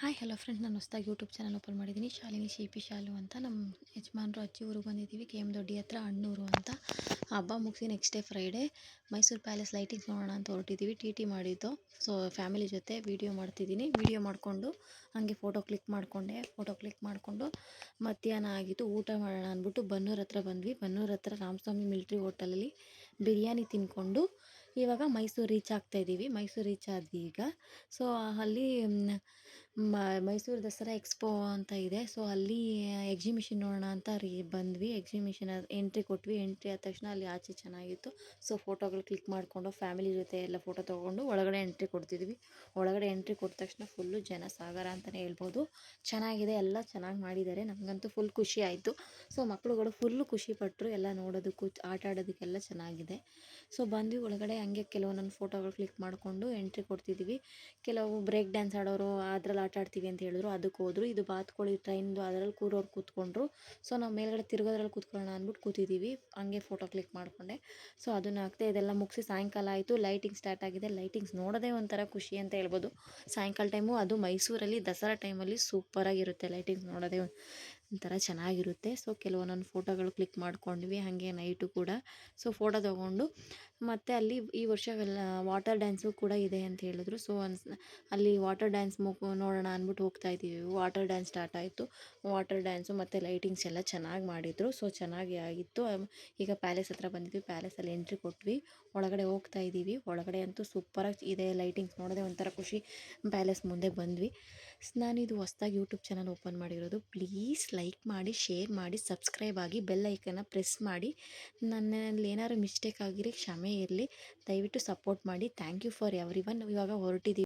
Hi hello friends, ನಾನು ಹೊಸದಾಗಿ YouTube channel open ಮಾಡಿದ್ದೀನಿ. ಶಾಲಿನಿ ಶಿಲ್ಪಿ ಶಾಲು ಅಂತ. ನಮ್ಮ ಯಜಮಾನ್ರು ಅಜ್ಜಿ ಊರಿಗೆ ಬಂದಿದ್ದೀವಿ, ಕೆ ಎಮ್ ದೊಡ್ಡಿ ಹತ್ರ ಅಣ್ಣೂರು ಅಂತ. ಹಬ್ಬ ಮುಗಿಸಿ next day Friday Mysuru palace lightings ನೋಡೋಣ ಅಂತ ಹೊರಟಿದ್ದೀವಿ. ಟಿ ಟಿ ಮಾಡಿದ್ದು. ಸೊ ಫ್ಯಾಮಿಲಿ ಜೊತೆ ವೀಡಿಯೋ ಮಾಡ್ತಿದ್ದೀನಿ. ವೀಡಿಯೋ ಮಾಡಿಕೊಂಡು ಹಾಗೆ ಫೋಟೋ ಕ್ಲಿಕ್ ಮಾಡಿಕೊಂಡು ಮಧ್ಯಾಹ್ನ ಆಗಿತ್ತು. ಊಟ ಮಾಡೋಣ ಅಂದ್ಬಿಟ್ಟು ಬನ್ನೂರು ಹತ್ರ ಬಂದ್ವಿ. ಬನ್ನೂರು ಹತ್ರ ರಾಮಸ್ವಾಮಿ ಮಿಲ್ಟ್ರಿ ಹೋಟೆಲಲ್ಲಿ ಬಿರಿಯಾನಿ ತಿಂದ್ಕೊಂಡು ಇವಾಗ ಮೈಸೂರು ರೀಚ್ ಆಗ್ತಾಯಿದ್ದೀವಿ. ಮೈಸೂರು ರೀಚ್ ಆದ್ವಿ ಈಗ. ಸೊ ಅಲ್ಲಿ ಮೈಸೂರು ದಸರಾ ಎಕ್ಸ್ಪೋ ಅಂತ ಇದೆ. ಸೊ ಅಲ್ಲಿ ಎಕ್ಸಿಬಿಷನ್ ನೋಡೋಣ ಅಂತ ಬಂದ್ವಿ. ಎಕ್ಸಿಬಿಷನ್ ಎಂಟ್ರಿ ಕೊಟ್ವಿ. ಎಂಟ್ರಿ ಆದ ತಕ್ಷಣ ಅಲ್ಲಿ ಆಚೆ ಚೆನ್ನಾಗಿತ್ತು. ಸೊ ಫೋಟೋಗಳು ಕ್ಲಿಕ್ ಮಾಡಿಕೊಂಡು ಫ್ಯಾಮಿಲಿ ಜೊತೆ ಎಲ್ಲ ಫೋಟೋ ತೊಗೊಂಡು ಒಳಗಡೆ ಎಂಟ್ರಿ ಕೊಡ್ತಿದ್ವಿ. ಒಳಗಡೆ ಎಂಟ್ರಿ ಕೊಟ್ಟ ತಕ್ಷಣ ಫುಲ್ಲು ಜನ ಸಾಗರ ಅಂತಲೇ ಹೇಳ್ಬೋದು. ಚೆನ್ನಾಗಿದೆ, ಎಲ್ಲ ಚೆನ್ನಾಗಿ ಮಾಡಿದ್ದಾರೆ. ನಮಗಂತೂ ಫುಲ್ ಖುಷಿ ಆಯಿತು. ಸೊ ಮಕ್ಕಳುಗಳು ಫುಲ್ಲು ಖುಷಿಪಟ್ಟರು. ಎಲ್ಲ ನೋಡೋದಕ್ಕೂ ಆಟ ಆಡೋದಕ್ಕೆಲ್ಲ ಚೆನ್ನಾಗಿದೆ. ಸೊ ಬಂದ್ವಿ ಒಳಗಡೆ. ಹಂಗೆ ಕೆಲವೊಂದೊಂದು ಫೋಟೋಗಳು ಕ್ಲಿಕ್ ಮಾಡಿಕೊಂಡು ಎಂಟ್ರಿ ಕೊಡ್ತಿದ್ವಿ. ಕೆಲವು ಬ್ರೇಕ್ ಡ್ಯಾನ್ಸ್ ಆಡೋರು ಅದ್ರಲ್ಲಿ ಆಟ ಆಡ್ತೀವಿ ಅಂತ ಹೇಳಿದ್ರು, ಅದಕ್ಕೆ ಹೋದ್ರು. ಇದು ಬಾತುಕೋಳಿ ಟ್ರೈನ್ದು ಅದರಲ್ಲಿ ಕೂರೋರು ಕೂತ್ಕೊಂಡ್ರು. ಸೊ ನಾವು ಮೇಲ್ಗಡೆ ತಿರ್ಗೋದ್ರಲ್ಲಿ ಕೂತ್ಕೊಳ್ಳೋಣ ಅಂದ್ಬಿಟ್ಟು ಕೂತಿದ್ದೀವಿ. ಹಂಗೆ ಫೋಟೋ ಕ್ಲಿಕ್ ಮಾಡಿಕೊಂಡೆ. ಸೊ ಅದನ್ನು ಹಾಕ್ತೆ. ಇದೆಲ್ಲ ಮುಗಿಸಿ ಸಾಯಂಕಾಲ ಆಯಿತು. ಲೈಟಿಂಗ್ ಸ್ಟಾರ್ಟ್ ಆಗಿದೆ. ಲೈಟಿಂಗ್ಸ್ ನೋಡೋದೇ ಒಂಥರ ಖುಷಿ ಅಂತ ಹೇಳ್ಬೋದು. ಸಾಯಂಕಾಲ ಟೈಮು, ಅದು ಮೈಸೂರಲ್ಲಿ ದಸರಾ ಟೈಮಲ್ಲಿ ಸೂಪರಾಗಿರುತ್ತೆ. ಲೈಟಿಂಗ್ಸ್ ನೋಡೋದೇ ಒಂಥರ ಚೆನ್ನಾಗಿರುತ್ತೆ. ಸೊ ಕೆಲವೊಂದೊಂದು ಫೋಟೋಗಳು ಕ್ಲಿಕ್ ಮಾಡ್ಕೊಂಡ್ವಿ. ಹಾಗೆ ನೈಟು ಕೂಡ. ಸೊ ಫೋಟೋ ತೊಗೊಂಡು ಮತ್ತು ಅಲ್ಲಿ ಈ ವರ್ಷ ವಾಟರ್ ಡ್ಯಾನ್ಸು ಕೂಡ ಇದೆ ಅಂತ ಹೇಳಿದ್ರು. ಸೊ ಅಲ್ಲಿ ವಾಟರ್ ಡ್ಯಾನ್ಸ್ ನೋಡೋಣ ಅಂದ್ಬಿಟ್ಟು ಹೋಗ್ತಾಯಿದ್ದೀವಿ. ವಾಟರ್ ಡ್ಯಾನ್ಸ್ ಸ್ಟಾರ್ಟ್ ಆಯಿತು. ವಾಟರ್ ಡ್ಯಾನ್ಸು ಮತ್ತು ಲೈಟಿಂಗ್ಸ್ ಎಲ್ಲ ಚೆನ್ನಾಗಿ ಮಾಡಿದರು. ಸೊ ಚೆನ್ನಾಗಿ ಆಗಿತ್ತು. ಈಗ ಪ್ಯಾಲೇಸ್ ಹತ್ರ ಬಂದಿದ್ವಿ. ಪ್ಯಾಲೇಸಲ್ಲಿ ಎಂಟ್ರಿ ಕೊಟ್ವಿ. ಒಳಗಡೆ ಹೋಗ್ತಾಯಿದ್ದೀವಿ. ಒಳಗಡೆ ಅಂತೂ ಸೂಪರಾಗಿ ಇದೆ. ಲೈಟಿಂಗ್ಸ್ ನೋಡೋದೇ ಒಂಥರ ಖುಷಿ. ಪ್ಯಾಲೇಸ್ ಮುಂದೆ ಬಂದ್ವಿ. ನಾನಿದು ಹೊಸ್ದಾಗಿ ಯೂಟ್ಯೂಬ್ ಚಾನಲ್ ಓಪನ್ ಮಾಡಿರೋದು. ಪ್ಲೀಸ್ ಲೈಕ್ ಮಾಡಿ, ಶೇರ್ ಮಾಡಿ, ಸಬ್ಸ್ಕ್ರೈಬ್ ಆಗಿ, ಬೆಲ್ ಐಕನ್ನ ಪ್ರೆಸ್ ಮಾಡಿ. ನನ್ನಲ್ಲಿ ಏನಾದ್ರು ಮಿಸ್ಟೇಕ್ ಆಗಿರಿ ಕ್ಷಮೆ ಇರಲಿ. ದಯವಿಟ್ಟು ಸಪೋರ್ಟ್ ಮಾಡಿ. Thank you for everyone. ಇವಾಗ ಹೊರಟಿದ್ದೀವಿ.